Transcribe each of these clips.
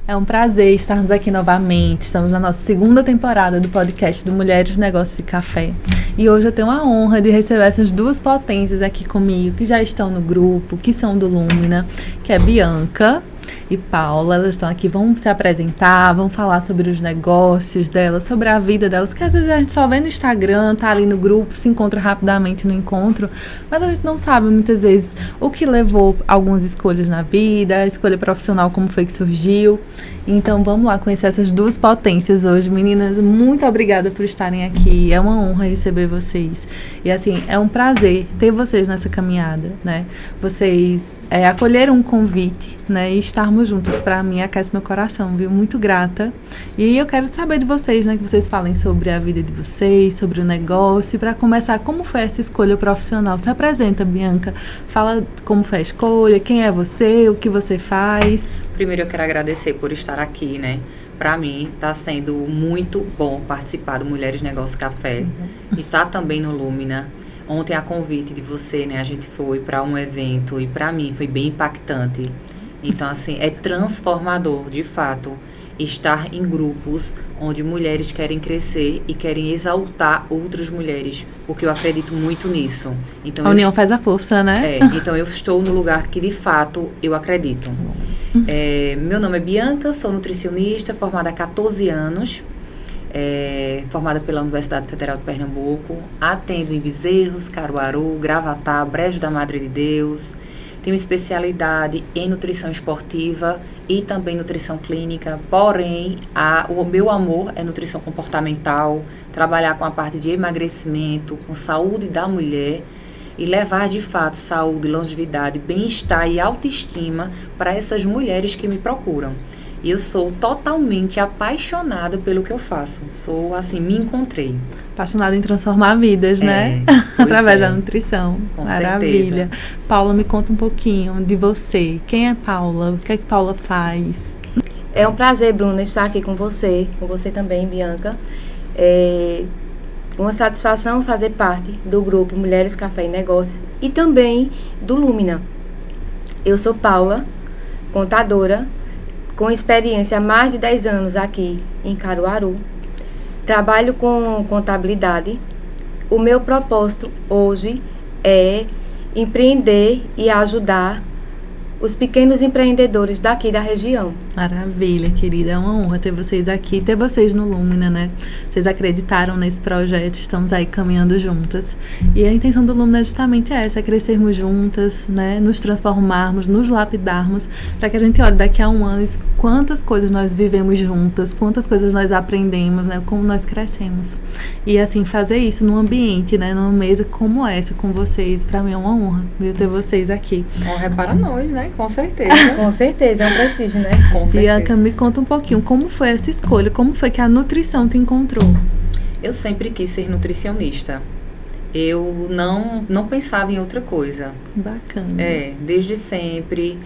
É um prazer estarmos aqui novamente. Estamos na nossa segunda temporada do podcast do Mulheres, Negócios e Café. E hoje eu tenho a honra de receber essas duas potências aqui comigo, que já estão no grupo, que são do Lumina, que é Bianca e Paula. Elas estão aqui, vão se apresentar, vão falar sobre os negócios delas, sobre a vida delas, que às vezes a gente só vê no Instagram, tá ali no grupo, se encontra rapidamente no encontro, mas a gente não sabe muitas vezes o que levou algumas escolhas na vida, a escolha profissional, como foi que surgiu. Então vamos lá conhecer essas duas potências hoje. Meninas, muito obrigada por estarem aqui, é uma honra receber vocês. E assim, é um prazer ter vocês nessa caminhada, né? Vocês acolheram um convite, né? E estarmos juntas, para mim, aquece meu coração, viu? Muito grata. E eu quero saber de vocês, né? Que vocês falem sobre a vida de vocês, sobre o negócio. E para começar, como foi essa escolha profissional? Se apresenta, Bianca. Fala como foi a escolha, quem é você, o que você faz. Primeiro eu quero agradecer por estar aqui, né? Para mim está sendo muito bom participar do Mulheres Negócios Café. Estar também no Lumina. Ontem, a convite de você, né? A gente foi para um evento e para mim foi bem impactante. Então, assim, é transformador, de fato, estar em grupos onde mulheres querem crescer e querem exaltar outras mulheres, porque eu acredito muito nisso. Então, a união faz a força, né? Então eu estou no lugar que, de fato, eu acredito. Meu nome é Bianca, sou nutricionista, formada há 14 anos, formada pela Universidade Federal de Pernambuco, atendo em Bezerros, Caruaru, Gravatá, Brejo da Madre de Deus. Tenho especialidade em nutrição esportiva e também nutrição clínica, porém, o meu amor é nutrição comportamental, trabalhar com a parte de emagrecimento, com saúde da mulher e levar, de fato, saúde, longevidade, bem-estar e autoestima para essas mulheres que me procuram. E eu sou totalmente apaixonada pelo que eu faço. Sou, assim, me encontrei. Apaixonada em transformar vidas, né? Através da nutrição. Com Maravilha. certeza. Paula, me conta um pouquinho de você. Quem é Paula? O que é que Paula faz? É um prazer, Bruna, estar aqui com você também, Bianca. Uma satisfação fazer parte do grupo Mulheres, Café e Negócios e também do Lumina. Eu sou Paula, contadora, com experiência há mais de 10 anos aqui em Caruaru. Trabalho com contabilidade. O meu propósito hoje é empreender e ajudar os pequenos empreendedores daqui da região. Maravilha, querida. É uma honra ter vocês aqui, ter vocês no Lumina, né? Vocês acreditaram nesse projeto, estamos aí caminhando juntas. E a intenção do Lumina é justamente essa, é crescermos juntas, né? Nos transformarmos, nos lapidarmos, para que a gente olhe daqui a um ano quantas coisas nós vivemos juntas, quantas coisas nós aprendemos, né? Como nós crescemos. E assim, fazer isso num ambiente, né? Numa mesa como essa, com vocês, para mim é uma honra, viu, ter vocês aqui. Honra é para nós, né? Com certeza. Com certeza, é um prestígio, né? Com certeza. Bianca, me conta um pouquinho, como foi essa escolha? Como foi que a nutrição te encontrou? Eu sempre quis ser nutricionista. Eu não pensava em outra coisa. Bacana. Desde sempre,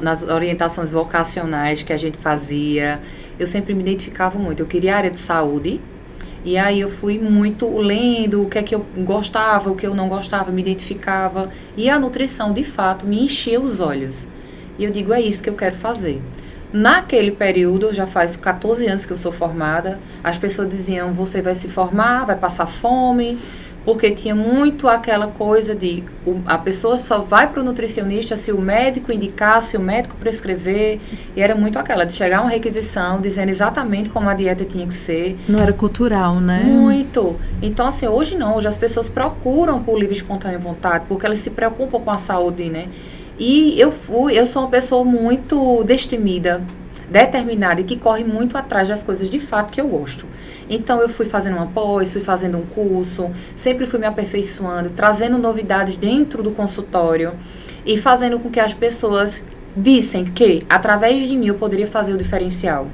nas orientações vocacionais que a gente fazia, eu sempre me identificava muito. Eu queria a área de saúde. E aí eu fui muito lendo o que é que eu gostava, o que eu não gostava, me identificava. E a nutrição, de fato, me encheu os olhos. E eu digo, é isso que eu quero fazer. Naquele período, já faz 14 anos que eu sou formada, as pessoas diziam, você vai se formar, vai passar fome, porque tinha muito aquela coisa de a pessoa só vai para o nutricionista se o médico indicar, se o médico prescrever, e era muito aquela de chegar uma requisição dizendo exatamente como a dieta tinha que ser. Não era cultural, né? Muito. Então, assim, hoje não, hoje as pessoas procuram por livre e espontânea vontade, porque elas se preocupam com a saúde, né? E eu sou uma pessoa muito destemida, determinada e que corre muito atrás das coisas de fato que eu gosto. Então eu fui fazendo uma pós, fui fazendo um curso, sempre fui me aperfeiçoando, trazendo novidades dentro do consultório e fazendo com que as pessoas vissem que através de mim eu poderia fazer o diferencial.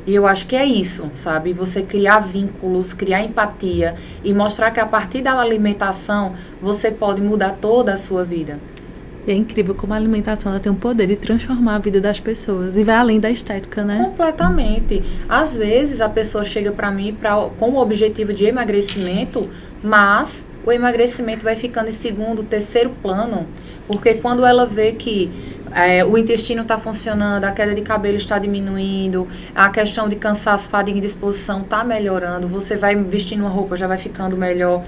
E eu acho que é isso, sabe? Você criar vínculos, criar empatia e mostrar que a partir da alimentação você pode mudar toda a sua vida. E é incrível como a alimentação ela tem o poder de transformar a vida das pessoas e vai além da estética, né? Completamente. Às vezes a pessoa chega para mim com o objetivo de emagrecimento, mas o emagrecimento vai ficando em segundo, terceiro plano, porque quando ela vê que o intestino está funcionando, a queda de cabelo está diminuindo, a questão de cansaço, fadiga e disposição está melhorando, você vai vestindo uma roupa, já vai ficando melhor.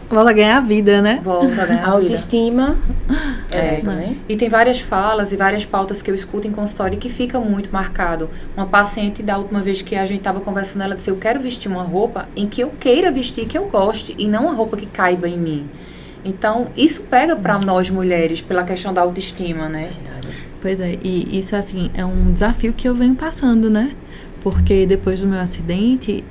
Volta a ganhar a vida, né? Volta a ganhar a autoestima. Né? E tem várias falas e várias pautas que eu escuto em consultório que fica muito marcado. Uma paciente, da última vez que a gente estava conversando, ela disse, eu quero vestir uma roupa em que eu queira vestir, que eu goste, e não uma roupa que caiba em mim. Então, isso pega para nós mulheres, pela questão da autoestima, né? Pois é, e isso, assim, é um desafio que eu venho passando, né? Porque depois do meu acidente,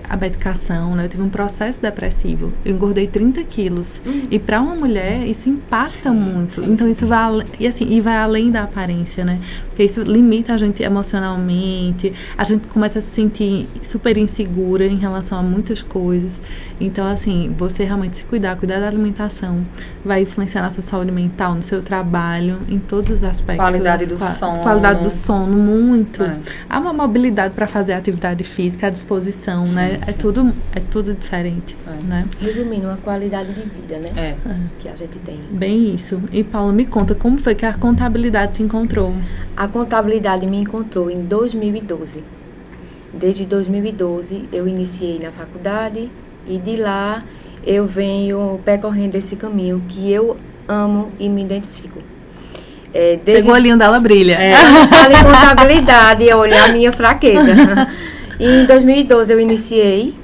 a medicação, né? Eu tive um processo depressivo. Eu engordei 30 quilos. E para uma mulher, isso impacta muito. Então, isso vai, e vai além da aparência, né? Porque isso limita a gente emocionalmente. A gente começa a se sentir super insegura em relação a muitas coisas. Então, assim, você realmente se cuidar da alimentação, vai influenciar na sua saúde mental, no seu trabalho, em todos os aspectos. Qualidade do sono. Qualidade do sono, muito. Há uma mobilidade para fazer atividade física, a disposição, né? É tudo diferente, né? Resumindo, uma qualidade de vida, né? Que a gente tem. Bem isso. E, Paula, me conta, como foi que a contabilidade te encontrou? A contabilidade me encontrou em 2012. Desde 2012, eu iniciei na faculdade e de lá eu venho percorrendo esse caminho que eu amo e me identifico. Chegou o olhinho dela brilha. Fala em contabilidade, olha a minha fraqueza. Em 2012 eu iniciei,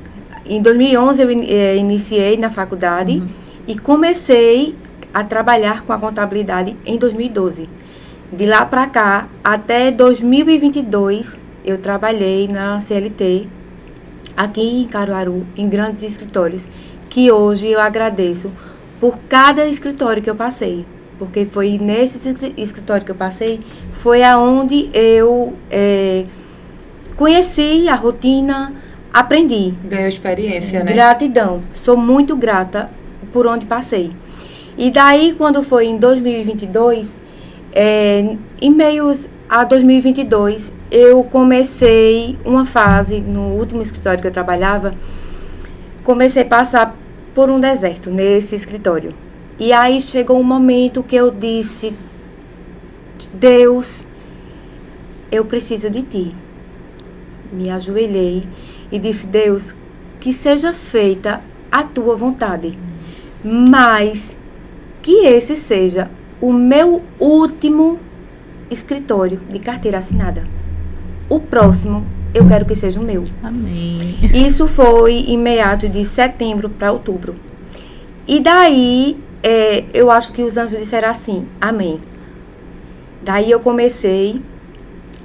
em 2011 eu iniciei na faculdade e comecei a trabalhar com a contabilidade em 2012. De lá para cá, até 2022, eu trabalhei na CLT, aqui em Caruaru, em grandes escritórios, que hoje eu agradeço por cada escritório que eu passei. Porque foi nesse escritório que eu passei, foi aonde eu conheci a rotina, aprendi. Ganhou experiência, né? Gratidão. Sou muito grata por onde passei. E daí, quando foi em 2022, em meios a 2022, eu comecei uma fase, no último escritório que eu trabalhava, comecei a passar por um deserto nesse escritório. E aí chegou um momento que eu disse, Deus, eu preciso de Ti. Me ajoelhei e disse, Deus, que seja feita a Tua vontade, mas que esse seja o meu último escritório de carteira assinada. O próximo, eu quero que seja o meu. Amém. Isso foi em meados de setembro para outubro. E daí, eu acho que os anjos disseram assim, amém. Daí eu comecei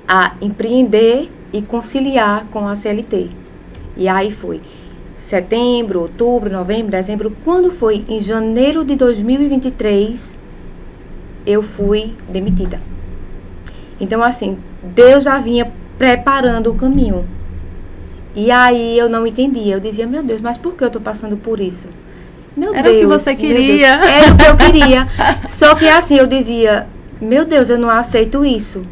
a empreender e conciliar com a CLT. E aí foi setembro, outubro, novembro, dezembro. Quando foi em janeiro de 2023, eu fui demitida. Então, assim, Deus já vinha preparando o caminho. E aí eu não entendia. Eu dizia, meu Deus, mas por que eu estou passando por isso? Meu Era Deus, o que você queria. Era o que eu queria. Só que assim, eu dizia, meu Deus, eu não aceito isso.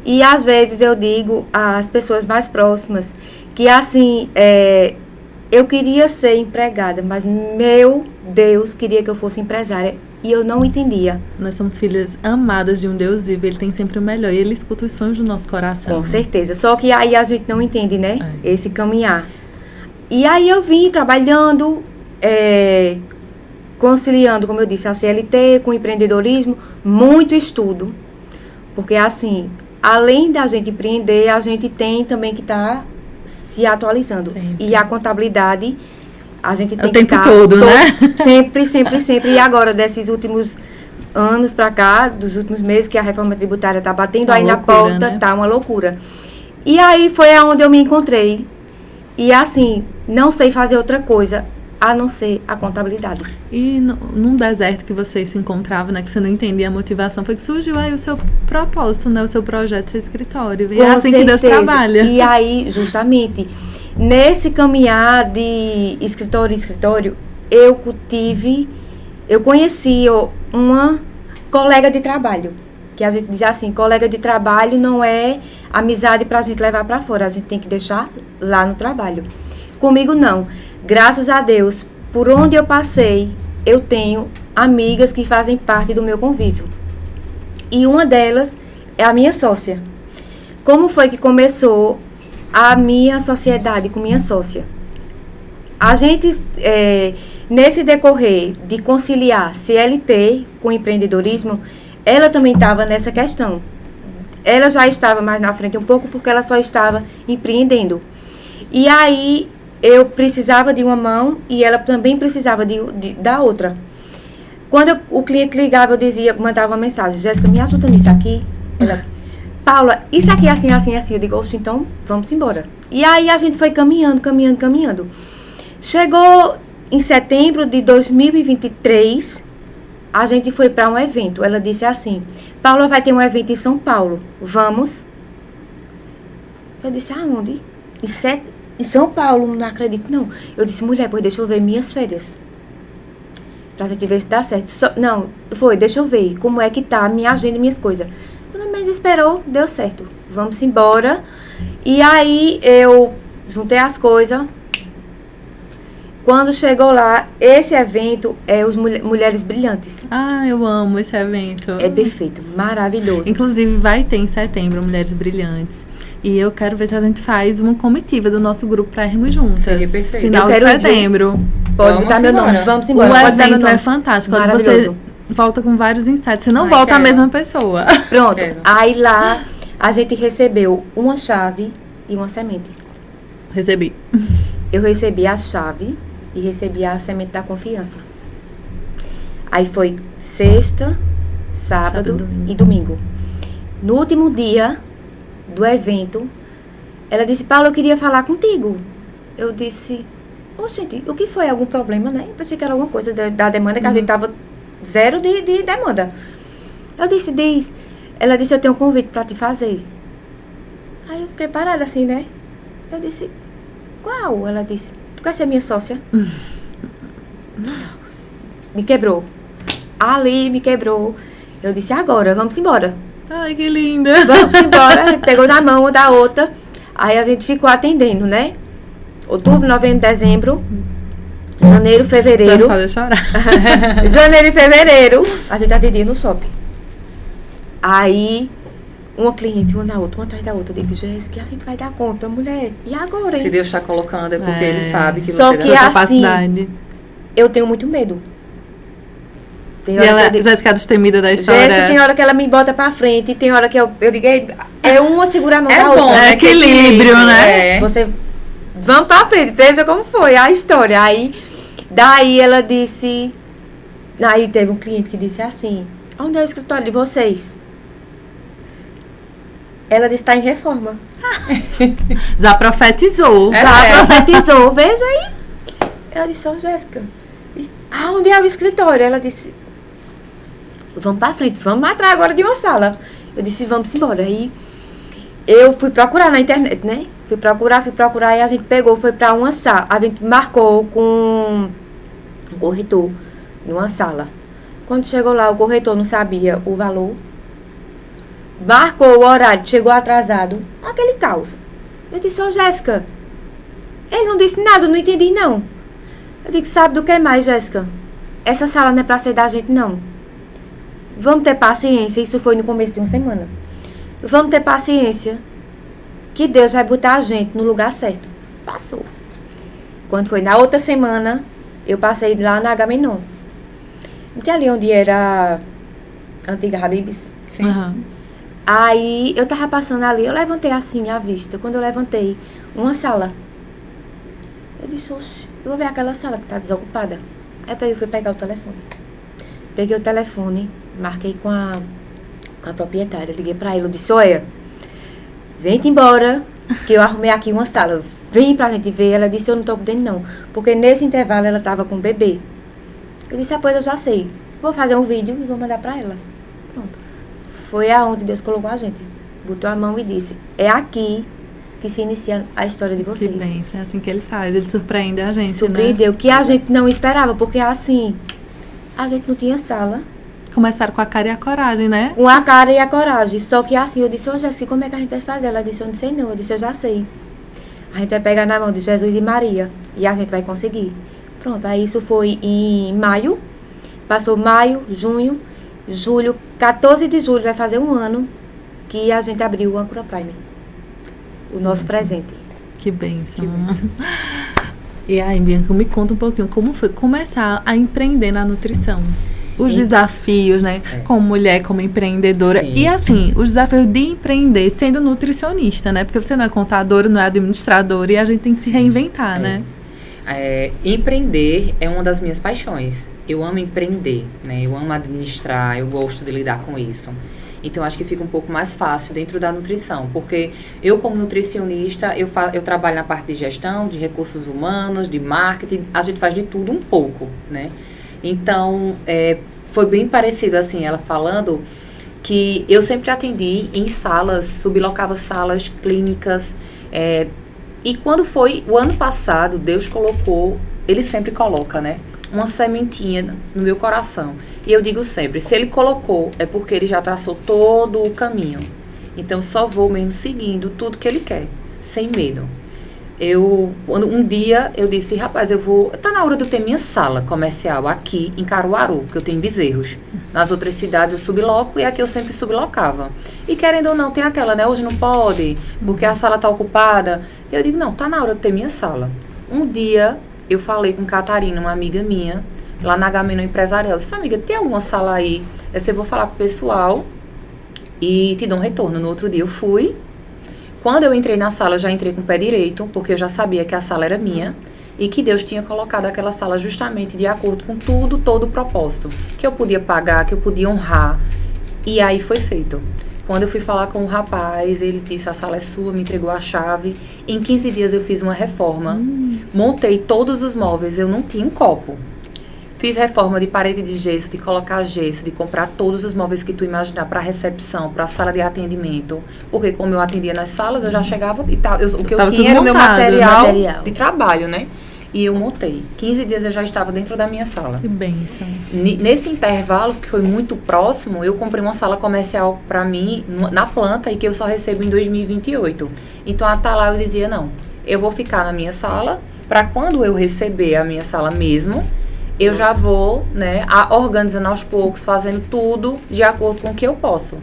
E às vezes eu digo às pessoas mais próximas que assim, eu queria ser empregada, mas meu Deus queria que eu fosse empresária. E eu não entendia. Nós somos filhas amadas de um Deus vivo, Ele tem sempre o melhor. E Ele escuta os sonhos do nosso coração. Com certeza. Só que aí a gente não entende, né? Esse caminhar. E aí eu vim trabalhando, conciliando, como eu disse, a CLT com o empreendedorismo, muito estudo. Porque assim, além da gente empreender, a gente tem também que estar se atualizando. Sempre. E a contabilidade... A gente tem o tempo todo, né? Sempre. E agora, desses últimos anos pra cá, dos últimos meses, que a reforma tributária tá batendo aí na porta, né? Tá uma loucura. E aí foi aonde eu me encontrei. E assim, não sei fazer outra coisa a não ser a contabilidade. E num deserto que você se encontrava, né, que você não entendia a motivação, foi que surgiu aí o seu propósito, né, o seu projeto, seu escritório. E é assim que Deus trabalha. E aí, justamente... Nesse caminhar de escritório em escritório, eu conheci uma colega de trabalho, que a gente diz assim, colega de trabalho não é amizade pra gente levar pra fora, a gente tem que deixar lá no trabalho. Comigo não. Graças a Deus, por onde eu passei, eu tenho amigas que fazem parte do meu convívio. E uma delas é a minha sócia. Como foi que começou a minha sociedade com minha sócia? A gente, nesse decorrer de conciliar CLT com empreendedorismo, ela também estava nessa questão. Ela já estava mais na frente um pouco, porque ela só estava empreendendo. E aí, eu precisava de uma mão e ela também precisava da outra. Quando o cliente ligava, eu mandava uma mensagem: Jéssica, me ajuda nisso aqui. Ela: Paula, isso aqui é assim, assim, assim. Eu digo: oxe, então vamos embora. E aí a gente foi caminhando. Chegou em setembro de 2023, a gente foi para um evento. Ela disse assim: Paula, vai ter um evento em São Paulo, vamos? Eu disse: aonde? Em São Paulo, não acredito não. Eu disse: mulher, pois deixa eu ver minhas férias, pra gente ver se dá certo. Deixa eu ver como é que tá a minha agenda e minhas coisas. Quando a mesa esperou, deu certo. Vamos embora. E aí eu juntei as coisas. Quando chegou lá, esse evento é os Mulheres Brilhantes. Ah, eu amo esse evento. É perfeito, maravilhoso. Inclusive, vai ter em setembro Mulheres Brilhantes. E eu quero ver se a gente faz uma comitiva do nosso grupo pra irmos juntas. Seria perfeito. Final de setembro. Pode botar meu nome, vamos embora. O Pode dar meu evento nome. é fantástico. Quando Maravilhoso. você volta com vários insights, você não volta a mesma pessoa. Pronto. Quero. Aí lá, a gente recebeu uma chave e uma semente. Recebi. Eu recebi a chave e recebi a semente da confiança. Aí foi sexta, sábado e domingo. No último dia do evento, ela disse: Paula, eu queria falar contigo. Eu disse: gente, o que foi? Algum problema, né? Eu pensei que era alguma coisa da demanda, que a gente tava zero de demanda. Eu disse: diz. Ela disse: eu tenho um convite para te fazer. Aí eu fiquei parada assim, né? Eu disse: qual? Ela disse: tu quer ser minha sócia? Me quebrou. Ali me quebrou. Eu disse: agora, vamos embora. Ai, que linda. Vamos embora. Pegou na mão uma da outra. Aí a gente ficou atendendo, né? Outubro, novembro, dezembro, janeiro, fevereiro. Você vai chorar. Janeiro e fevereiro, a gente atendia no shopping. Aí, uma cliente, uma na outra, uma atrás da outra. Eu digo: Jéssica, a gente vai dar conta, mulher. E agora, hein? Se Deus está colocando, é porque Ele sabe que Só você que dá assim, capacidade. eu tenho muito medo. Tem E hora ela, que eu digo: Jéssica, a destemida da história. Jéssica, tem hora que ela me bota pra frente, tem hora que eu digo: é uma segura a mão É da bom, outra. né? Equilíbrio, né? É. Você, vamos pra frente, veja como foi a história. Aí, daí ela disse... Aí teve um cliente que disse assim: onde é o escritório de vocês? Ela disse: está em reforma. Já profetizou. Já profetizou, veja aí. Eu disse: Jéssica, onde é o escritório? Ela disse: vamos pra frente, vamos atrás agora de uma sala. Eu disse: vamos embora. Aí eu fui procurar na internet, né? Fui procurar e a gente pegou, foi pra uma sala. A gente marcou com um corretor numa sala. Quando chegou lá, o corretor não sabia o valor. Marcou o horário, chegou atrasado. Aquele caos. Eu disse: Jéssica, ele não disse nada, eu não entendi não. Eu disse: sabe do que mais, Jéssica? Essa sala não é pra ser da gente, não. Vamos ter paciência. Isso foi no começo de uma semana. Vamos ter paciência, que Deus vai botar a gente no lugar certo. Passou. Quando foi na outra semana, eu passei lá na Agamenon. Não tem ali onde era a antiga Habib's? Sim. Uhum. Aí eu tava passando ali, eu levantei assim a vista. Quando eu levantei, uma sala. Eu disse: oxe, eu vou ver aquela sala que tá desocupada. Aí eu fui pegar o telefone. Peguei o telefone, marquei com a proprietária, liguei pra ela, eu disse: olha, vem embora, que eu arrumei aqui uma sala. Vem pra gente ver. Ela disse: eu não tô podendo não, porque nesse intervalo ela tava com o bebê. Eu disse: pois eu já sei, vou fazer um vídeo e vou mandar pra ela. Pronto. Foi aonde Deus colocou a gente. Botou a mão e disse: é aqui que se inicia a história de vocês. Que bênção, é assim que ele faz. Ele surpreende a gente, Surpreendeu, né? que a gente não esperava, porque assim, a gente não tinha sala. Começaram com a cara e a coragem, né? Com a cara e a coragem. Só que assim, eu disse: Jéssica, como é que a gente vai fazer? Ela disse: eu não sei não. Eu disse: eu já sei. A gente vai pegar na mão de Jesus e Maria e a gente vai conseguir. Pronto, aí isso foi em maio. Passou maio, junho, julho, 14 de julho, vai fazer 1 ano que a gente abriu o Âncora Prime. O nosso presente. Que bênção. E aí, Bianca, me conta um pouquinho como foi começar a empreender na nutrição. Os desafios, né? Como mulher, como empreendedora. Sim. E assim, os desafios de empreender sendo nutricionista, né? Porque você não é contadora, não é administradora e a gente tem que se reinventar, né? Empreender é uma das minhas paixões. Eu amo empreender, né? Eu amo administrar, eu gosto de lidar com isso. Então, acho que fica um pouco mais fácil dentro da nutrição, porque eu, como nutricionista, eu trabalho na parte de gestão, de recursos humanos, de marketing, a gente faz de tudo um pouco, né? Então, foi bem parecido, assim, ela falando que eu sempre atendi em salas, sublocava salas clínicas, e quando foi o ano passado, Deus colocou, Ele sempre coloca, né? Uma sementinha no meu coração. E eu digo sempre, se Ele colocou, é porque Ele já traçou todo o caminho. Então, só vou mesmo seguindo tudo que Ele quer, sem medo. Um dia, eu disse, rapaz, tá na hora de eu ter minha sala comercial aqui em Caruaru, porque eu tenho Bezerros. Nas outras cidades eu subloco e aqui eu sempre sublocava. E querendo ou não, tem aquela, né? Hoje não pode, porque a sala tá ocupada. Eu digo, não, tá na hora de ter minha sala. Um dia, eu falei com Catarina, uma amiga minha, lá na H-Menor Empresarial. Eu disse, amiga, tem alguma sala aí? Eu vou falar com o pessoal e te dou um retorno. No outro dia eu fui. Quando eu entrei na sala, eu já entrei com o pé direito, porque eu já sabia que a sala era minha e que Deus tinha colocado aquela sala justamente de acordo com todo o propósito. Que eu podia pagar, que eu podia honrar. E aí foi feito. Quando eu fui falar com o rapaz, ele disse, a sala é sua, me entregou a chave. Em 15 dias eu fiz uma reforma, montei todos os móveis, eu não tinha um copo. Fiz reforma de parede de gesso, de colocar gesso, de comprar todos os móveis que tu imaginar para recepção, para sala de atendimento. Porque como eu atendia nas salas, eu já chegava e tal. O que eu tinha era o meu material de trabalho, né? E eu montei. 15 dias eu já estava dentro da minha sala. Que bênção. Nesse intervalo, que foi muito próximo, eu comprei uma sala comercial para mim na planta e que eu só recebo em 2028. Então, até lá eu dizia, não, eu vou ficar na minha sala para quando eu receber a minha sala mesmo, eu já vou, né, organizando aos poucos, fazendo tudo de acordo com o que eu posso.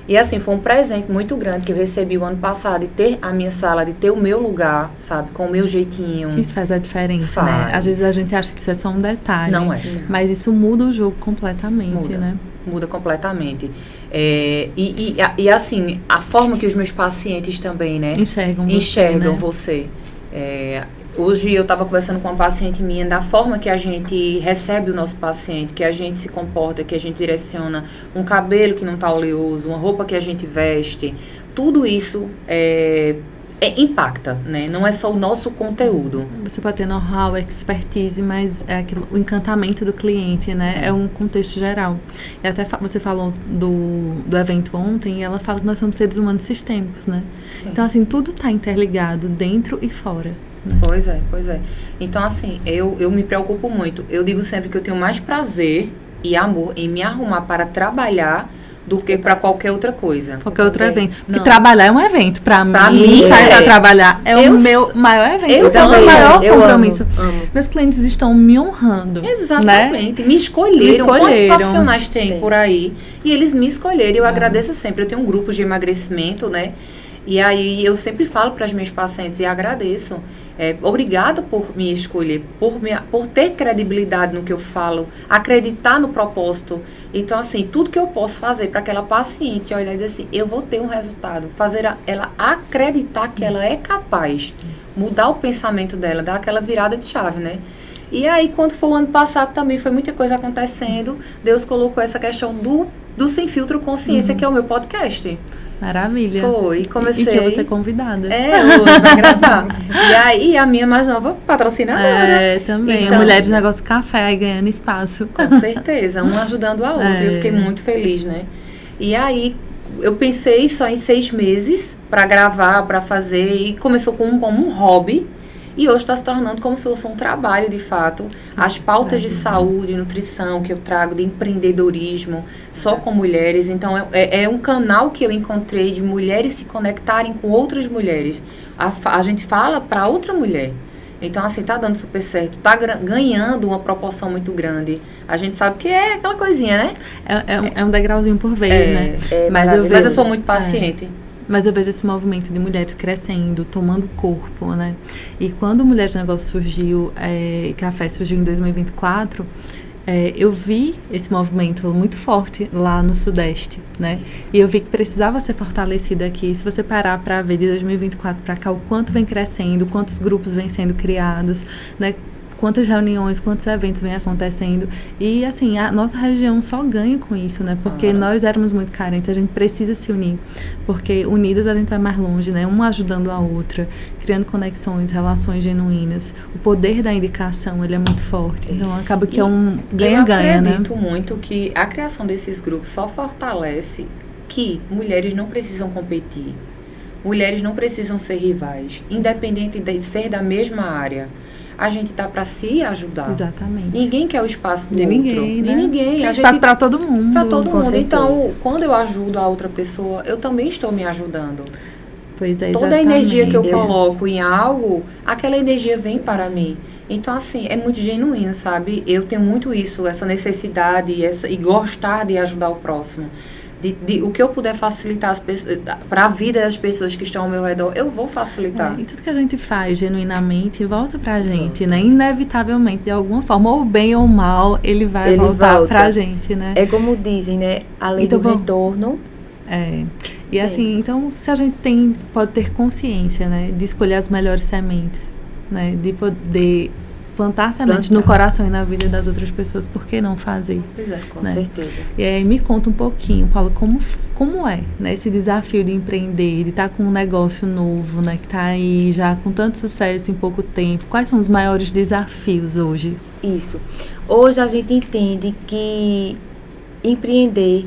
E assim, foi um presente muito grande que eu recebi o ano passado, de ter a minha sala, de ter o meu lugar, sabe, com o meu jeitinho. Isso faz a diferença, né? Às vezes a gente acha que isso é só um detalhe. Não é. Mas isso muda o jogo completamente, né? Muda completamente. E assim, a forma que os meus pacientes também, né? Enxergam você. Hoje eu estava conversando com uma paciente minha da forma que a gente recebe o nosso paciente, que a gente se comporta, que a gente direciona um cabelo que não está oleoso, uma roupa que a gente veste, tudo isso impacta, né? Não é só o nosso conteúdo. Você pode ter know-how, expertise, mas o encantamento do cliente, né? É um contexto geral. E até você falou do evento ontem, e ela fala que nós somos seres humanos sistêmicos, né? Sim. Então, assim, tudo está interligado, dentro e fora. Pois é. Então, assim, eu me preocupo muito. Eu digo sempre que eu tenho mais prazer e amor em me arrumar para trabalhar do que para qualquer outra coisa. Qualquer outro evento. Porque trabalhar é um evento. Para mim, sair para trabalhar é o meu maior evento. Eu também. O maior compromisso. Amo. Meus clientes estão me honrando. Exatamente. Né? Me escolheram. Quantos profissionais tem por aí? E eles me escolheram. Eu agradeço sempre. Eu tenho um grupo de emagrecimento, né? E aí eu sempre falo para as minhas pacientes e agradeço. Obrigada por me escolher, por ter credibilidade no que eu falo, acreditar no propósito. Então, assim, tudo que eu posso fazer para aquela paciente olhar e dizer assim, eu vou ter um resultado, fazer ela acreditar que ela é capaz, mudar o pensamento dela, dar aquela virada de chave, né? E aí, quando foi o ano passado também, foi muita coisa acontecendo, Deus colocou essa questão do Sem Filtro Consciência, que é o meu podcast. Maravilha. Foi, comecei. E que você é convidada. Hoje vai gravar. E aí, a minha mais nova patrocinadora. Também. Então, a Mulheres Negócio Café aí ganhando espaço. Com certeza, uma ajudando a outra. Eu fiquei muito feliz, né? E aí, eu pensei só em 6 meses para gravar, para fazer. E começou como um hobby. E hoje está se tornando como se fosse um trabalho, de fato. As pautas de saúde, nutrição que eu trago, de empreendedorismo, só com mulheres. Então, é um canal que eu encontrei de mulheres se conectarem com outras mulheres. A gente fala para outra mulher. Então, assim, tá dando super certo, tá ganhando uma proporção muito grande. A gente sabe que é aquela coisinha, né? É um degrauzinho por vez, né? Mas eu sou muito paciente. Mas eu vejo esse movimento de mulheres crescendo, tomando corpo, né? E quando o Mulheres de Negócio surgiu, Café surgiu em 2024, eu vi esse movimento muito forte lá no Sudeste, né? E eu vi que precisava ser fortalecido aqui. Se você parar para ver de 2024 para cá, o quanto vem crescendo, quantos grupos vêm sendo criados, né? Quantas reuniões, quantos eventos vêm acontecendo. E, assim, a nossa região só ganha com isso, né? Porque nós éramos muito carentes, a gente precisa se unir. Porque unidas a gente vai mais longe, né? Uma ajudando a outra, criando conexões, relações genuínas. O poder da indicação, ele é muito forte. Então, acaba que é um ganha-ganha, né? Eu acredito muito que a criação desses grupos só fortalece que mulheres não precisam competir. Mulheres não precisam ser rivais. Independente de ser da mesma área. A gente tá para se ajudar. Exatamente. Ninguém quer o espaço do de outro. Ninguém, né? De ninguém. Tem espaço para todo mundo. Para todo mundo. Certeza. Então, quando eu ajudo a outra pessoa, eu também estou me ajudando. Pois é, toda a energia que eu coloco em algo, aquela energia vem para mim. Então, assim, é muito genuíno, sabe? Eu tenho muito isso, essa necessidade e gostar de ajudar o próximo. O que eu puder facilitar para a vida das pessoas que estão ao meu redor, eu vou facilitar. E tudo que a gente faz genuinamente volta pra gente, né? Inevitavelmente, de alguma forma, ou bem ou mal, ele voltar pra gente, né? É como dizem, né? A lei do retorno. E assim, então, se a gente pode ter consciência, né? De escolher as melhores sementes, né? De poder plantar sementes no coração e na vida das outras pessoas, por que não fazer? Pois é, com certeza. E aí me conta um pouquinho, Paulo, como é, né, esse desafio de empreender, de estar com um negócio novo, né, que está aí já com tanto sucesso em pouco tempo. Quais são os maiores desafios hoje? Isso. Hoje a gente entende que empreender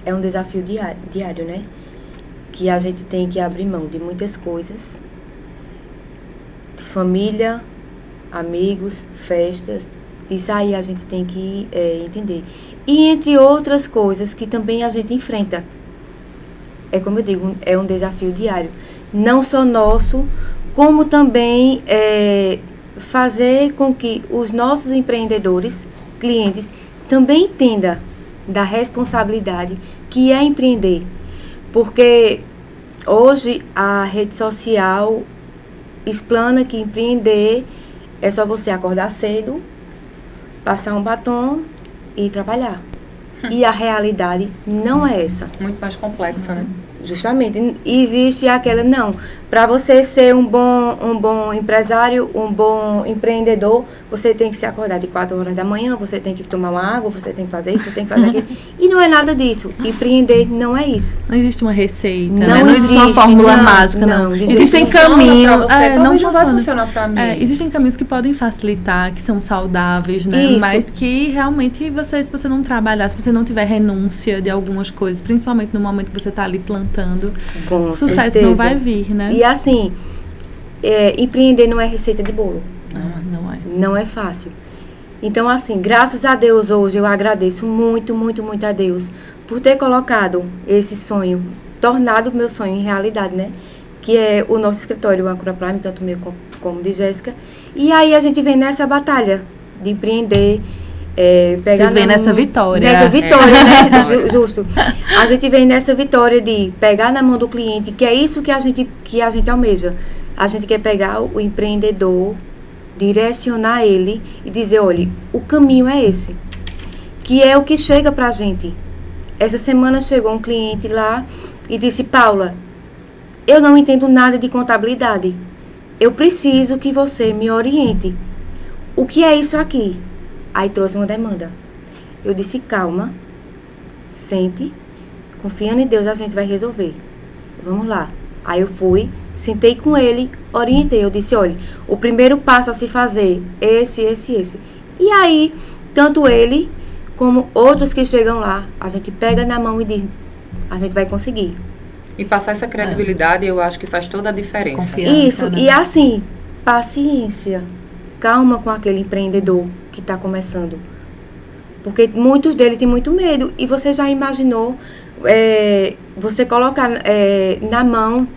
é um desafio diário, né? Que a gente tem que abrir mão de muitas coisas, de família, amigos, festas, isso aí a gente tem que entender. E entre outras coisas que também a gente enfrenta. É como eu digo, é um desafio diário. Não só nosso, como também fazer com que os nossos empreendedores, clientes, também entendam da responsabilidade que é empreender. Porque hoje a rede social explana que empreender é só você acordar cedo, passar um batom e trabalhar. E a realidade não é essa. Muito mais complexa, né? Justamente. Existe aquela, não. Para você ser um bom empresário, um bom empreendedor, você tem que se acordar de 4 horas da manhã, você tem que tomar uma água, você tem que fazer isso, você tem que fazer aquilo. E não é nada disso. Empreender não é isso. Não existe uma receita, não existe uma fórmula mágica, não. Existem caminhos. Não vai funcionar para mim. Existem caminhos que podem facilitar, que são saudáveis, né? Isso. Mas que realmente se você não trabalhar, se você não tiver renúncia de algumas coisas, principalmente no momento que você está ali plantando, o sucesso não vai vir, né? E assim, empreender não é receita de bolo. Não é. Não é fácil. Então, assim, graças a Deus hoje eu agradeço muito, muito, muito a Deus por ter colocado esse sonho, tornado o meu sonho em realidade, né? Que é o nosso escritório, o Ancora Prime, tanto meu como de Jéssica. E aí a gente vem nessa batalha de empreender, pegar... Vocês vêm nessa vitória. Nessa vitória, né? Justo. A gente vem nessa vitória de pegar na mão do cliente, que é isso que a gente almeja. A gente quer pegar o empreendedor, direcionar ele e dizer, olha, o caminho é esse. Que é o que chega pra gente. Essa semana chegou um cliente lá e disse, Paula, eu não entendo nada de contabilidade. Eu preciso que você me oriente. O que é isso aqui? Aí trouxe uma demanda. Eu disse, calma, sente, confiando em Deus, a gente vai resolver. Vamos lá. Aí eu fui, sentei com ele, orientei. Eu disse, olha, o primeiro passo a se fazer, esse. E aí, tanto ele como outros que chegam lá, a gente pega na mão e diz, a gente vai conseguir. E passar essa credibilidade, eu acho que faz toda a diferença. Isso, né? E assim, paciência, calma com aquele empreendedor que está começando. Porque muitos deles têm muito medo. E você já imaginou você colocar na mão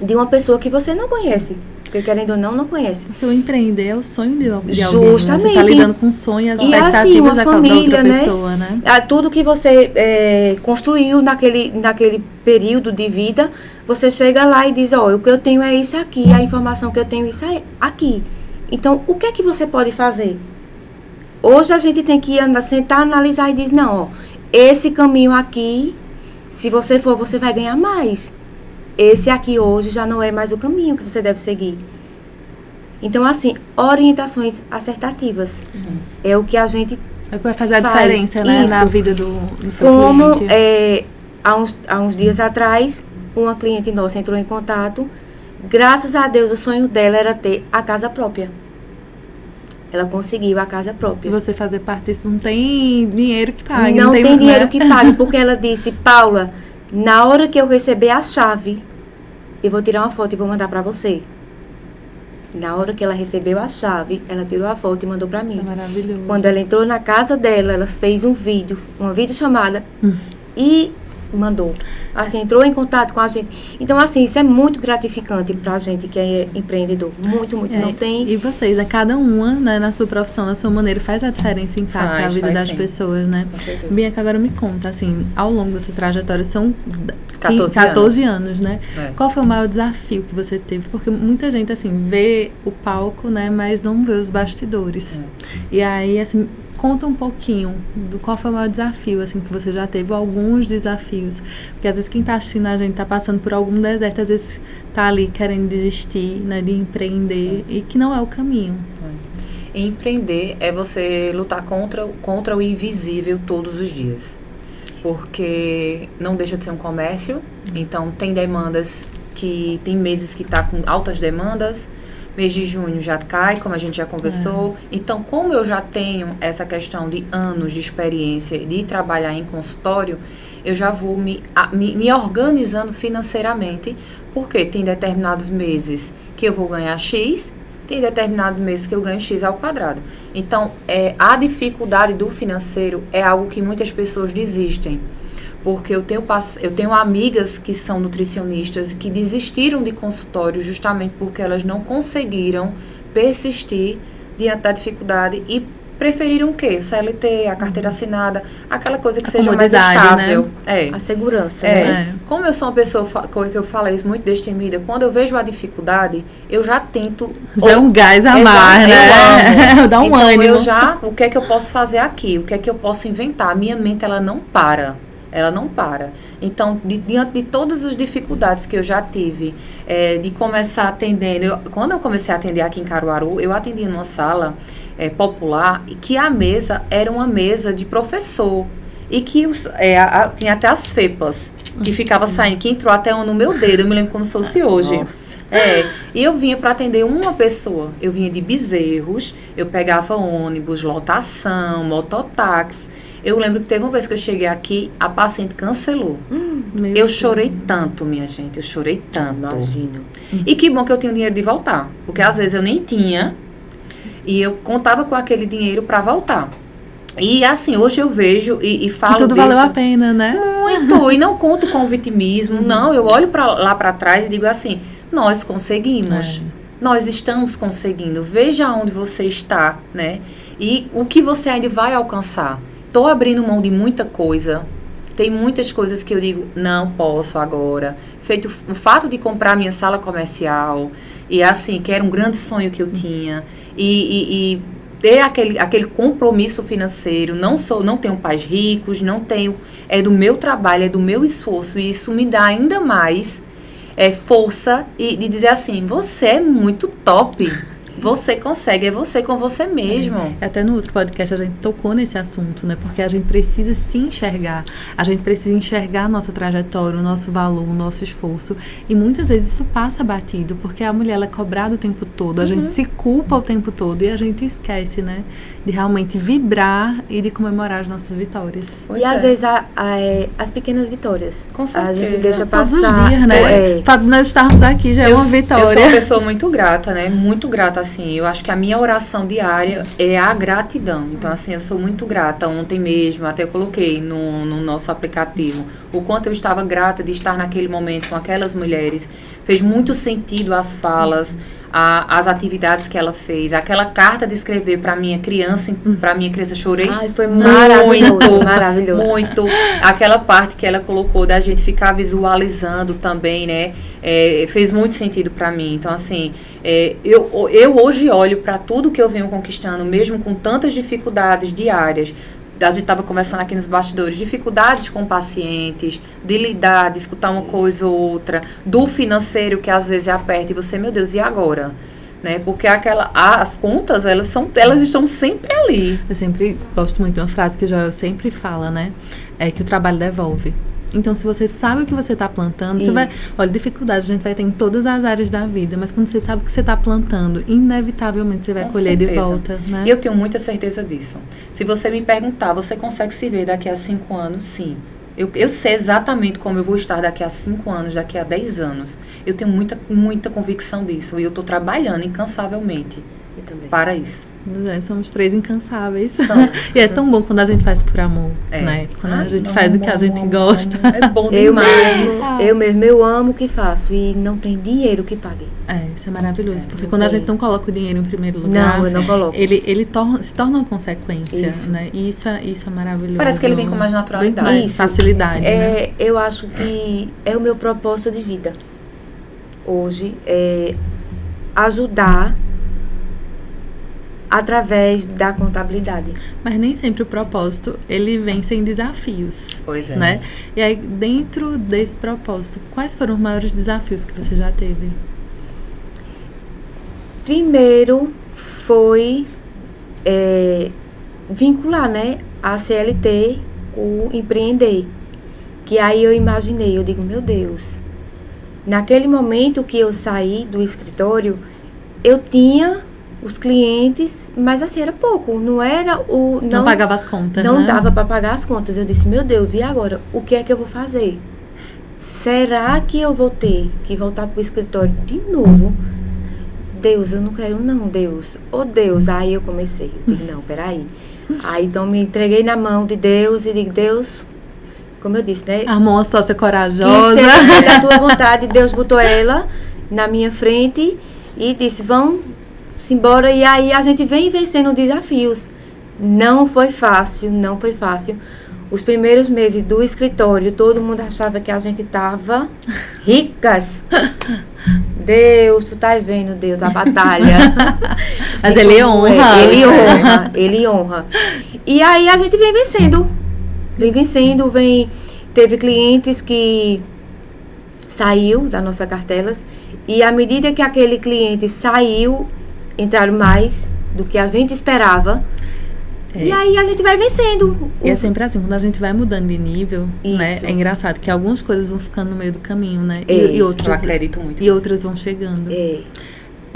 de uma pessoa que você não conhece. Porque querendo ou não conhece. Porque o empreender é o sonho de alguém. Justamente. Né? Você tá lidando com o sonho e as expectativas assim, uma da família, outra pessoa, né? Tudo que você construiu naquele período de vida, você chega lá e diz, o que eu tenho é isso aqui, a informação que eu tenho é isso aqui. Então, o que é que você pode fazer? Hoje a gente tem que sentar, analisar e dizer, não, esse caminho aqui, se você for, você vai ganhar mais. Esse aqui hoje já não é mais o caminho que você deve seguir. Então, assim, orientações assertativas. Sim. É o que a gente é o que vai fazer a diferença, né, isso. na vida do seu cliente. Como, há uns dias atrás, uma cliente nossa entrou em contato. Graças a Deus, o sonho dela era ter a casa própria. Ela conseguiu a casa própria. E você fazer parte disso, não tem dinheiro que pague. Não tem dinheiro que pague, porque ela disse, Paula, na hora que eu receber a chave, eu vou tirar uma foto e vou mandar para você. Na hora que ela recebeu a chave, ela tirou a foto e mandou para mim. É maravilhoso. Quando ela entrou na casa dela, ela fez uma videochamada e mandou. Assim, entrou em contato com a gente. Então, assim, isso é muito gratificante pra gente que é empreendedor. Muito, muito. Não tem... E vocês, cada uma, né, na sua profissão, na sua maneira, faz a diferença e impacta a vida das pessoas, né? Bianca, agora me conta, assim, ao longo dessa trajetória, são 14 anos, né? Qual foi o maior desafio que você teve? Porque muita gente, assim, vê o palco, né, mas não vê os bastidores. E aí, assim, conta um pouquinho do qual foi o maior desafio, assim, que você já teve, alguns desafios. Porque às vezes quem está assistindo a gente está passando por algum deserto, às vezes está ali querendo desistir, né, de empreender, e que não é o caminho. Empreender é você lutar contra o invisível todos os dias. Porque não deixa de ser um comércio, então tem demandas tem meses que está com altas demandas. Mês de junho já cai, como a gente já conversou. Então, como eu já tenho essa questão de anos de experiência de trabalhar em consultório, eu já vou me organizando financeiramente, porque tem determinados meses que eu vou ganhar X, tem determinados meses que eu ganho X ao quadrado. Então, a dificuldade do financeiro é algo que muitas pessoas desistem. Porque eu tenho amigas que são nutricionistas e que desistiram de consultório justamente porque elas não conseguiram persistir diante da dificuldade e preferiram o quê? CLT, a carteira assinada, aquela coisa que seja mais estável. Né? A segurança. Como eu sou uma pessoa, que eu falei muito destemida, quando eu vejo a dificuldade, eu já tento... Já é um gás a mais, né? Dá um então, ânimo. O que é que eu posso fazer aqui? O que é que eu posso inventar? A minha mente, ela não para. Ela não para. Então, diante de todas as dificuldades que eu já tive, de começar atendendo... Quando eu comecei a atender aqui em Caruaru, eu atendia numa sala popular, e que a mesa era uma mesa de professor. E que tinha até as FEPAs, que ficava saindo, que entrou até no meu dedo. Eu me lembro como se fosse hoje. Nossa. E eu vinha para atender uma pessoa. Eu vinha de Bezerros, eu pegava ônibus, lotação, mototáxi. Eu lembro que teve uma vez que eu cheguei aqui, a paciente cancelou. Eu chorei tanto, minha gente. Eu chorei tanto. Imagino. E que bom que eu tinha o dinheiro de voltar. Porque às vezes eu nem tinha. E eu contava com aquele dinheiro para voltar. E assim, hoje eu vejo e falo disso. E tudo valeu a pena, né? Muito. E não conto com o vitimismo. Não, eu olho lá para trás e digo assim, nós conseguimos. Nós estamos conseguindo. Veja onde você está, né? E o que você ainda vai alcançar. Estou abrindo mão de muita coisa. Tem muitas coisas que eu digo, não posso agora. Feito o fato de comprar minha sala comercial. E assim, que era um grande sonho que eu tinha. E ter aquele compromisso financeiro. Não tenho pais ricos, não tenho... É do meu trabalho, é do meu esforço. E isso me dá ainda mais força de dizer assim, você é muito top. Você consegue, é você com você mesmo. Até no outro podcast a gente tocou nesse assunto, né? Porque a gente precisa se enxergar. A gente precisa enxergar a nossa trajetória, o nosso valor, o nosso esforço. E muitas vezes isso passa batido, porque a mulher ela é cobrada o tempo todo. A gente se culpa o tempo todo e a gente esquece, né? De realmente vibrar e de comemorar as nossas vitórias. Às vezes as pequenas vitórias. Com certeza. A gente deixa passar. Todos os dias, né? O fato de nós estarmos aqui já é uma vitória. Eu sou uma pessoa muito grata, né? Muito grata, assim. Eu acho que a minha oração diária é a gratidão. Então, assim, eu sou muito grata. Ontem mesmo, até eu coloquei no nosso aplicativo o quanto eu estava grata de estar naquele momento com aquelas mulheres. Fez muito sentido as falas, as atividades que ela fez, aquela carta de escrever para minha criança, chorei. Ai, foi maravilhoso, maravilhoso. Muito. Aquela parte que ela colocou da gente ficar visualizando também, né? Fez muito sentido para mim. Então, assim, eu hoje olho para tudo que eu venho conquistando, mesmo com tantas dificuldades diárias. A gente estava conversando aqui nos bastidores, dificuldades com pacientes, de lidar, de escutar uma coisa ou outra, do financeiro que às vezes aperta e você, meu Deus, e agora? Né? Porque as contas, elas estão sempre ali. Eu sempre gosto muito de uma frase que o Joel sempre fala, né? É que o trabalho devolve. Então, se você sabe o que você está plantando, você vai... Olha, dificuldade a gente vai ter em todas as áreas da vida, mas quando você sabe o que você está plantando, inevitavelmente você vai colher de volta, né? Eu tenho muita certeza disso. Se você me perguntar, você consegue se ver daqui a 5 anos? Sim. Eu sei exatamente como eu vou estar daqui a 5 anos, daqui a 10 anos. Eu tenho muita, muita convicção disso. E eu estou trabalhando incansavelmente para isso. Somos 3 incansáveis. E é tão bom quando a gente faz por amor, né? Quando a gente faz o que a gente gosta. É bom demais. Eu amo o que faço e não tem dinheiro que pague. Isso é maravilhoso. Porque quando a gente não coloca o dinheiro em primeiro lugar, eu não coloco. Ele se torna uma consequência, né? E isso é maravilhoso. Parece que ele vem com mais naturalidade. Mais facilidade, né? Eu acho que é o meu propósito de vida. Hoje, ajudar através da contabilidade. Mas nem sempre o propósito, ele vem sem desafios. Pois é. Né? E aí, dentro desse propósito, quais foram os maiores desafios que você já teve? Primeiro foi vincular, né, a CLT com empreender. Que aí eu imaginei, eu digo, meu Deus, naquele momento que eu saí do escritório, eu tinha os clientes, mas assim, era pouco, não era o... Não pagava as contas, não, né? dava para pagar as contas. Eu disse, meu Deus, e agora? O que é que eu vou fazer? Será que eu vou ter que voltar pro escritório de novo? Deus, eu não quero não, Deus. Oh, Deus. Aí eu comecei, eu digo, não, peraí. Aí, então, me entreguei na mão de Deus e digo, Deus, como eu disse, né? Armou uma sócia corajosa. Que seja da tua vontade, Deus botou ela na minha frente e disse, vamos embora. E aí a gente vem vencendo desafios. Não foi fácil, não foi fácil. Os primeiros meses do escritório, todo mundo achava que a gente tava ricas. Deus, tu tá vendo, Deus, a batalha. Mas ele honra. Ele honra. E aí a gente vem vencendo. Teve clientes que saiu da nossa cartela. E à medida que aquele cliente saiu, entraram mais do que a gente esperava. E aí a gente vai vencendo. E é sempre assim, quando a gente vai mudando de nível, né? É engraçado que algumas coisas vão ficando no meio do caminho, né? E outras, eu acredito muito. E outras vão chegando.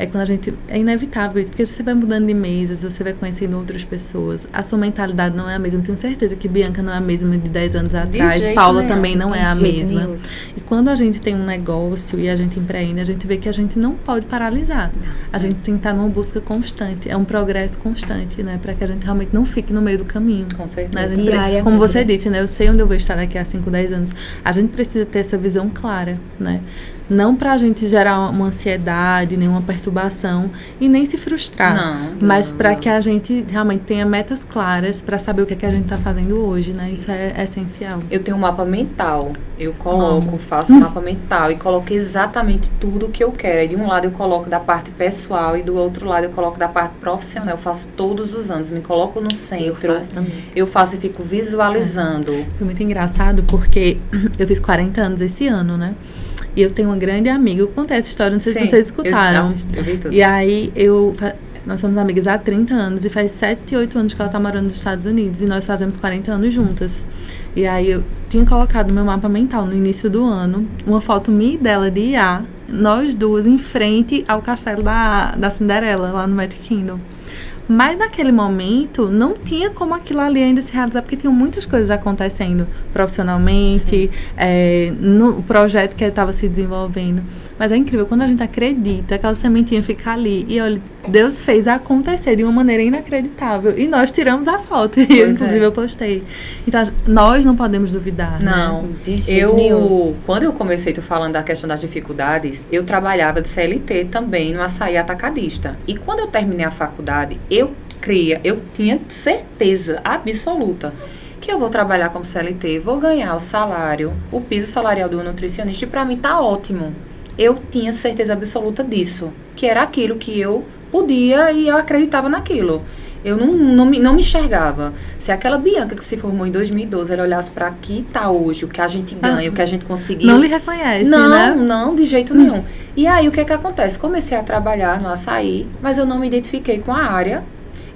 É quando a gente... É inevitável isso, porque você vai mudando de mesas, você vai conhecendo outras pessoas. A sua mentalidade não é a mesma. Eu tenho certeza que Bianca não é a mesma de 10 anos atrás. Paula também não é a mesma. Nenhum. E quando a gente tem um negócio e a gente empreende, a gente vê que a gente não pode paralisar. A gente tem que estar numa busca constante. É um progresso constante, né? Para que a gente realmente não fique no meio do caminho. Com certeza. Né? Como você disse, né? Eu sei onde eu vou estar daqui a 5, 10 anos. A gente precisa ter essa visão clara, né? Não pra gente gerar uma ansiedade, nenhuma perturbação e nem se frustrar. Mas pra que a gente realmente tenha metas claras pra saber o que é que a gente tá fazendo hoje, né? Isso é essencial. Eu tenho um mapa mental. Eu faço um mapa mental e coloco exatamente tudo o que eu quero. Aí de um lado eu coloco da parte pessoal e do outro lado eu coloco da parte profissional. Eu faço todos os anos, me coloco no centro. Eu faço e fico visualizando. Foi muito engraçado porque eu fiz 40 anos esse ano, né? E eu tenho uma grande amiga, eu contei essa história, não sei se vocês escutaram. Eu vi tudo. E aí, nós somos amigas há 30 anos e faz 7, 8 anos que ela tá morando nos Estados Unidos e nós fazemos 40 anos juntas. E aí, eu tinha colocado no meu mapa mental, no início do ano, uma foto minha e dela de IA, nós duas em frente ao castelo da Cinderela, lá no Magic Kingdom. Mas naquele momento, não tinha como aquilo ali ainda se realizar, porque tinham muitas coisas acontecendo profissionalmente, no projeto que estava se desenvolvendo. Mas é incrível, quando a gente acredita, aquela sementinha fica ali. E olha, Deus fez acontecer de uma maneira inacreditável. E nós tiramos a foto. E inclusive eu postei. Então, nós não podemos duvidar, não, né? Quando eu comecei, tô falando da questão das dificuldades, eu trabalhava de CLT também no açaí atacadista. E quando eu terminei a faculdade, eu tinha certeza absoluta que eu vou trabalhar como CLT, vou ganhar o salário, o piso salarial do nutricionista, e pra mim tá ótimo. Eu tinha certeza absoluta disso, que era aquilo que eu podia e eu acreditava naquilo. Eu não me enxergava. Se aquela Bianca que se formou em 2012, ela olhasse para aqui tá hoje, o que a gente ganha, o que a gente conseguiu. Não lhe reconhece, não, né? Não, de jeito nenhum. E aí, o que acontece? Comecei a trabalhar no açaí, mas eu não me identifiquei com a área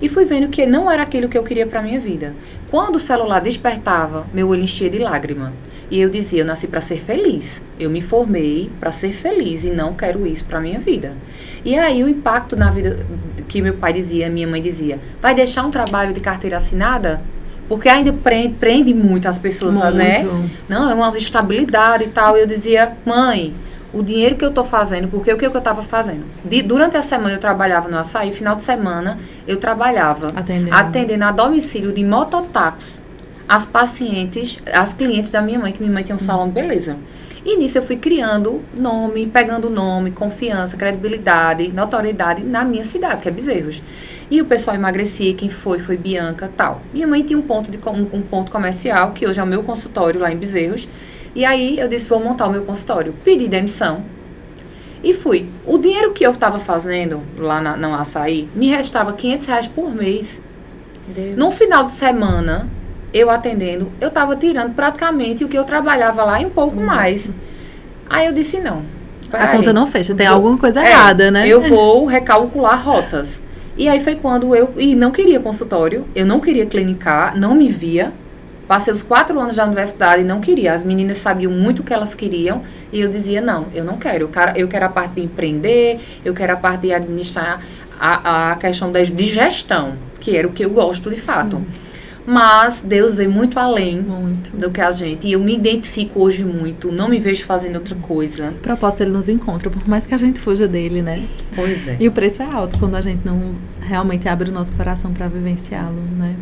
e fui vendo que não era aquilo que eu queria para minha vida. Quando o celular despertava, meu olho enchia de lágrima. E eu dizia, eu nasci para ser feliz. Eu me formei para ser feliz e não quero isso para minha vida. E aí o impacto na vida que meu pai dizia, minha mãe dizia, vai deixar um trabalho de carteira assinada? Porque ainda prende muito as pessoas, muito, né? Não, é uma estabilidade e tal. E eu dizia, mãe, o dinheiro que eu tô fazendo, porque o que eu tava fazendo? Durante a semana eu trabalhava no açaí, final de semana eu trabalhava atendendo a domicílio de mototáxi as pacientes, as clientes da minha mãe, que minha mãe tinha um salão de beleza. E nisso eu fui criando nome, pegando nome, confiança, credibilidade, notoriedade na minha cidade, que é Bezerros. E o pessoal emagrecia, quem foi Bianca, tal. Minha mãe tinha um ponto comercial, que hoje é o meu consultório lá em Bezerros. E aí eu disse, vou montar o meu consultório. Pedi demissão e fui. O dinheiro que eu estava fazendo lá no açaí, me restava R$500 por mês. Deus. No final de semana, eu atendendo, eu estava tirando praticamente o que eu trabalhava lá e um pouco mais. Aí eu disse, não. A conta não fecha, tem alguma coisa errada, né? Eu vou recalcular rotas. E aí foi quando eu não queria consultório, eu não queria clinicar, não me via. Passei os 4 anos da universidade e não queria. As meninas sabiam muito o que elas queriam e eu dizia, não, eu não quero. Eu quero a parte de empreender, eu quero a parte de administrar a questão de gestão, que era o que eu gosto de fato. Mas Deus veio muito além do que a gente. E eu me identifico hoje muito. Não me vejo fazendo outra coisa. O propósito, ele nos encontra, por mais que a gente fuja dele, né? Pois é. E o preço é alto quando a gente não realmente abre o nosso coração para vivenciá-lo, né?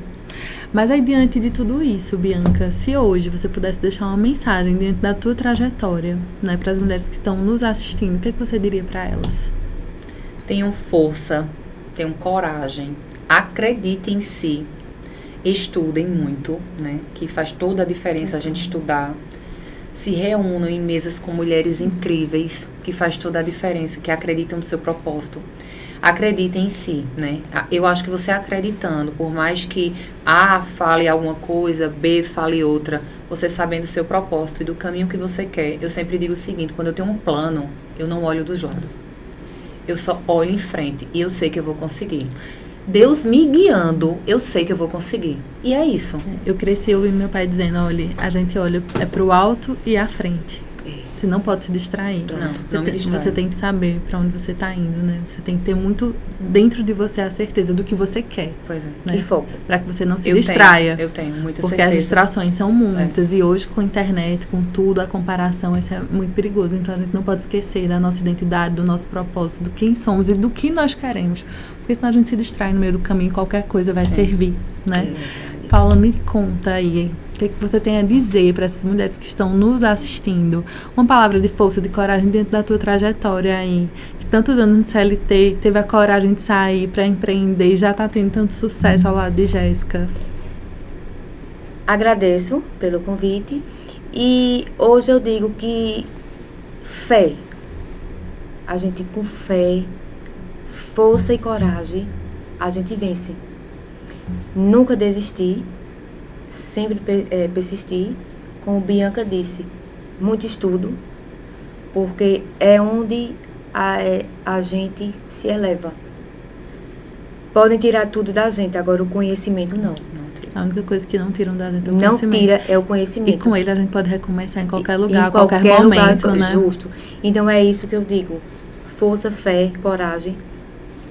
Mas aí, diante de tudo isso, Bianca, se hoje você pudesse deixar uma mensagem diante da tua trajetória, né, para as mulheres que estão nos assistindo, o que você diria para elas? Tenham força, tenham coragem, acreditem em si. Estudem muito, né? Que faz toda a diferença a gente estudar. Se reúnam em mesas com mulheres incríveis, que faz toda a diferença, que acreditam no seu propósito. Acreditem em si, né? Eu acho que você acreditando, por mais que A fale alguma coisa, B fale outra, você sabendo o seu propósito e do caminho que você quer. Eu sempre digo o seguinte, quando eu tenho um plano, eu não olho dos lados. Eu só olho em frente e eu sei que eu vou conseguir. Deus me guiando, eu sei que eu vou conseguir. E é isso. Eu cresci ouvindo meu pai dizendo, olha, a gente olha pro alto e à frente. Você não pode se distrair. Não me distrai. Você tem que saber para onde você está indo, né? Você tem que ter muito dentro de você a certeza do que você quer. Pois é. Né? E foco. Para que você não se distraia. Eu tenho muita porque certeza. As distrações são muitas. E hoje, com a internet, com tudo, a comparação, isso é muito perigoso. Então, a gente não pode esquecer da nossa identidade, do nosso propósito, do quem somos e do que nós queremos. Porque senão a gente se distrai no meio do caminho e qualquer coisa vai servir, né? Paula, me conta aí. O que você tem a dizer para essas mulheres que estão nos assistindo? Uma palavra de força, de coragem dentro da tua trajetória aí. Que tantos anos de CLT, que teve a coragem de sair para empreender e já está tendo tanto sucesso ao lado de Jéssica. Agradeço pelo convite. E hoje eu digo que fé. A gente com fé, força e coragem, a gente vence. Nunca desistir. Sempre persistir, como Bianca disse, muito estudo, porque é onde a gente se eleva. Podem tirar tudo da gente, agora o conhecimento não. A única coisa que não tiram da gente é o não conhecimento. Tira é o conhecimento. E com ele a gente pode recomeçar em qualquer lugar, em qualquer momento, lugar, né? Justo. Então é isso que eu digo. Força, fé, coragem,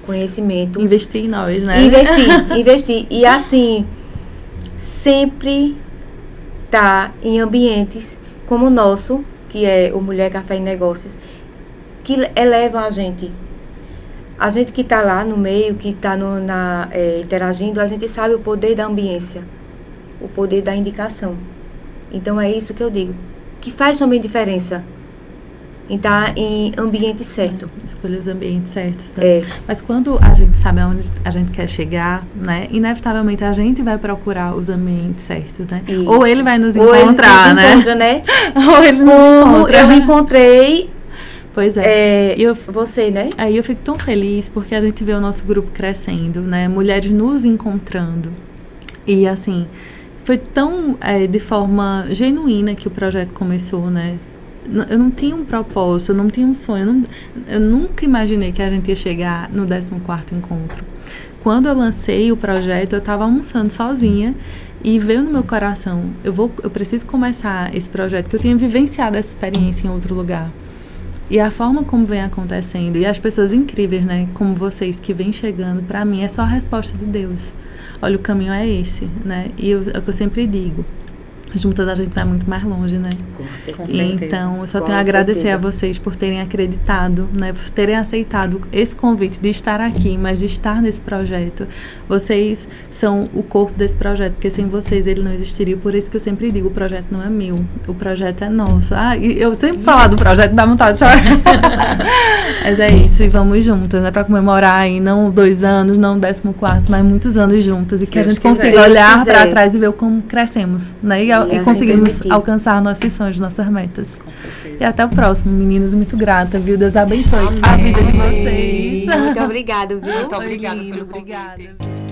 conhecimento. Investir em nós, né? Investir. E assim, sempre tá em ambientes como o nosso, que é o Mulher Café e Negócios, que elevam a gente A gente que está lá no meio, que está interagindo, a gente sabe o poder da ambiência, o poder da indicação. Então, é isso que eu digo. Que faz também diferença em estar em ambiente certo. Escolher os ambientes certos. Né? Mas quando a gente sabe aonde a gente quer chegar, né? Inevitavelmente a gente vai procurar os ambientes certos, né? Isso. Ou ele vai nos encontrar, né? Ou ele nos encontra. Eu encontrei... Pois é. Você, né? Aí eu fico tão feliz porque a gente vê o nosso grupo crescendo, né? Mulheres nos encontrando. E assim, foi tão de forma genuína que o projeto começou, né? Eu não tinha um propósito, eu não tinha um sonho. Eu nunca imaginei que a gente ia chegar no 14º encontro. Quando eu lancei o projeto, eu estava almoçando sozinha e veio no meu coração, eu preciso começar esse projeto, que eu tinha vivenciado essa experiência em outro lugar. E a forma como vem acontecendo, e as pessoas incríveis, né, como vocês que vêm chegando, para mim é só a resposta de Deus. Olha, o caminho é esse, né? E é o que eu sempre digo. Juntas a gente vai muito mais longe, né? Com certeza. Então, eu só tenho a agradecer a vocês por terem acreditado, né? Por terem aceitado esse convite de estar aqui, mas de estar nesse projeto. Vocês são o corpo desse projeto, porque sem vocês ele não existiria. Por isso que eu sempre digo, o projeto não é meu, o projeto é nosso. E eu sempre falo do projeto, dá vontade de chorar. Mas é isso, e vamos juntas, né? Pra comemorar aí, não 2 anos, não 14º, mas muitos anos juntas. E que a gente consiga olhar pra trás e ver como crescemos, né? E conseguimos alcançar nossos sonhos, nossas metas. Com certeza. E até o próximo, meninas. Muito grata, viu? Deus abençoe a vida de vocês. Muito obrigada, viu? Muito obrigada pelo convite. Obrigada.